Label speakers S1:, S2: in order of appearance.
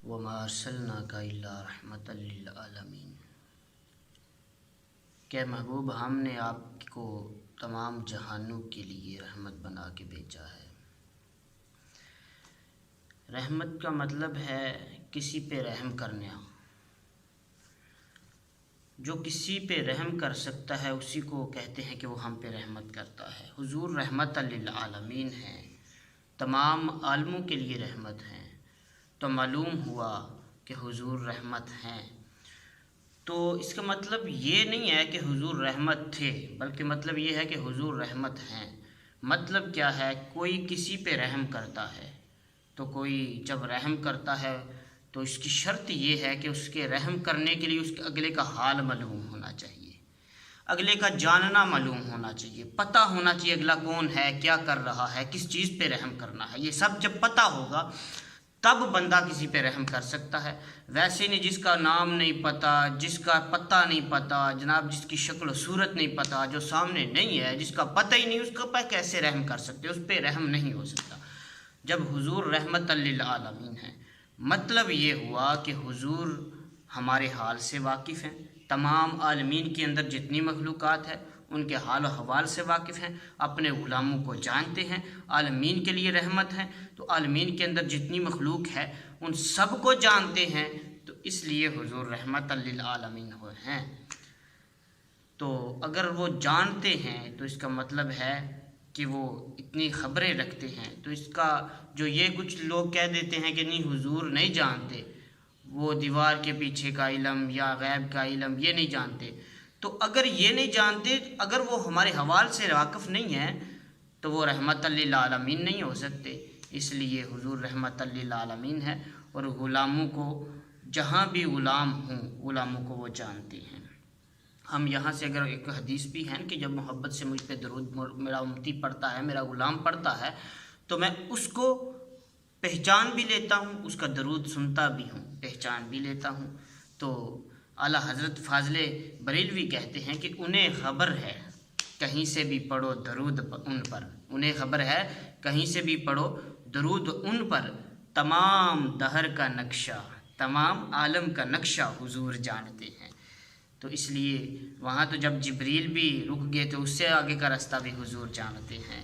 S1: وما ارسلناک الا رحمۃ للعالمین۔ کہ محبوب ہم نے آپ کو تمام جہانوں کے لیے رحمت بنا کے بھیجا ہے۔ رحمت کا مطلب ہے کسی پہ رحم کرنا۔ جو کسی پہ رحم کر سکتا ہے اسی کو کہتے ہیں کہ وہ ہم پہ رحمت کرتا ہے۔ حضور رحمت للعالمین ہیں، تمام عالموں کے لیے رحمت ہیں، تو معلوم ہوا کہ حضور رحمت ہیں۔ تو اس کا مطلب یہ نہیں ہے کہ حضور رحمت تھے، بلکہ مطلب یہ ہے کہ حضور رحمت ہیں۔ مطلب کیا ہے؟ کوئی کسی پہ رحم کرتا ہے تو کوئی جب رحم کرتا ہے تو اس کی شرط یہ ہے کہ اس کے رحم کرنے کے لیے اس کے اگلے کا حال معلوم ہونا چاہیے، اگلے کا جاننا معلوم ہونا چاہیے، پتہ ہونا چاہیے اگلا کون ہے، کیا کر رہا ہے، کس چیز پہ رحم کرنا ہے۔ یہ سب جب پتہ ہوگا تب بندہ کسی پہ رحم کر سکتا ہے۔ ویسے نہیں جس کا نام نہیں پتہ، جس کا پتہ نہیں پتہ، جناب جس کی شکل و صورت نہیں پتہ، جو سامنے نہیں ہے، جس کا پتہ ہی نہیں، اس کا پہ کیسے رحم کر سکتے؟ اس پہ رحم نہیں ہو سکتا۔ جب حضور رحمت للعالمین ہیں، مطلب یہ ہوا کہ حضور ہمارے حال سے واقف ہیں، تمام عالمین کے اندر جتنی مخلوقات ہے ان کے حال و حوال سے واقف ہیں، اپنے غلاموں کو جانتے ہیں، عالمین کے لیے رحمت ہیں، تو عالمین کے اندر جتنی مخلوق ہے ان سب کو جانتے ہیں، تو اس لیے حضور رحمت للعالمین ہیں۔ تو اگر وہ جانتے ہیں تو اس کا مطلب ہے کہ وہ اتنی خبریں رکھتے ہیں۔ تو اس کا جو یہ کچھ لوگ کہہ دیتے ہیں کہ نہیں حضور نہیں جانتے، وہ دیوار کے پیچھے کا علم یا غیب کا علم یہ نہیں جانتے، تو اگر یہ نہیں جانتے، اگر وہ ہمارے حوال سے واقف نہیں ہیں تو وہ رحمت للعالمین نہیں ہو سکتے۔ اس لیے حضور رحمت للعالمین ہے، اور غلاموں کو جہاں بھی غلام ہوں غلاموں کو وہ جانتے ہیں۔ ہم یہاں سے اگر ایک حدیث بھی ہے کہ جب محبت سے مجھ پہ درود میرا امتی پڑھتا ہے، میرا غلام پڑھتا ہے، تو میں اس کو پہچان بھی لیتا ہوں، اس کا درود سنتا بھی ہوں، پہچان بھی لیتا ہوں۔ تو اعلیٰ حضرت فاضل بریلوی کہتے ہیں کہ انہیں خبر ہے کہیں سے بھی پڑھو درود ان پر، انہیں خبر ہے کہیں سے بھی پڑھو درود ان پر، تمام دہر کا نقشہ، تمام عالم کا نقشہ حضور جانتے ہیں۔ تو اس لیے وہاں تو جب جبریل بھی رک گئے تو اس سے آگے کا راستہ بھی حضور جانتے ہیں۔